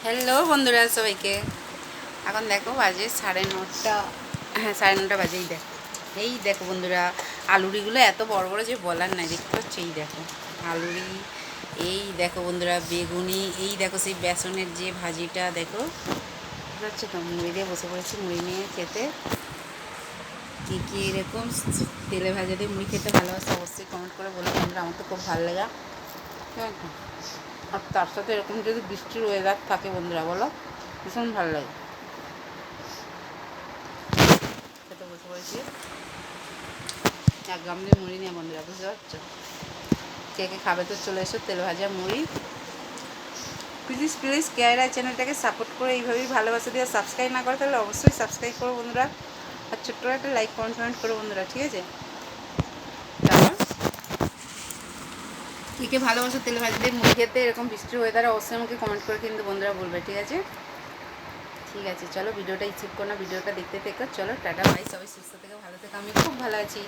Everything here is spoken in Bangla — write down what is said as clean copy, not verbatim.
হ্যালো বন্ধুরা সবাইকে। এখন দেখো বাজে 9:30। হ্যাঁ, 9:30 বাজে। এই দেখো বন্ধুরা, আলুরিগুলো এত বড় বড় যে বলার নাই। দেখতে পাচ্ছ? এই দেখো আলুরি। এই দেখো বন্ধুরা বেগুনি। এই দেখো সেই বেসনের যে ভাজিটা দেখো, বুঝতে পারছো তো? মুড়ি দিয়ে বসে পড়েছি মুড়ি নিয়ে খেতে। কী কী এরকম তেলে ভাজা দিয়ে মুড়ি খেতে ভালোবাসে অবশ্যই কমেন্ট করে বলো বন্ধুরা। আমার তো খুব ভালো লাগে। ঠিক আছে, আর তার সাথে এরকম যদি বৃষ্টির ওয়েদার থাকে বন্ধুরা, বলো ভীষণ ভালো লাগে। খেতে বসে পড়েছি এক গামলি মুড়ি নিয়ে বন্ধুরা, বুঝতে পারছো? কে কে খাবে তো চলে এসো তেল ভাজা মুড়ি। প্লিজ প্লিজ কেয়ারা চ্যানেলটাকে সাপোর্ট করে এইভাবেই ভালোবাসা দিয়ে সাবস্ক্রাইব না করে তাহলে অবশ্যই সাবস্ক্রাইব করো বন্ধুরা। আর ছোট্ট একটা লাইক কমেন্ট করো বন্ধুরা, ঠিক আছে? তারপর কে কে ভালোবাসো তেল ভাজা দিয়ে মুড়ি খেতে এরকম বৃষ্টির ওয়েদারে অবশ্যই আমাকে কমেন্ট করে কিন্তু বন্ধুরা বলবে, ঠিক আছে? ঠিক আছে, চলো ভিডিওটা স্কিপ করো না, ভিডিওটা দেখতে থেকো। চলো টাটা বাই, সবাই সুস্থ থেকে ভালো থেকো। আমি খুব ভালো আছি।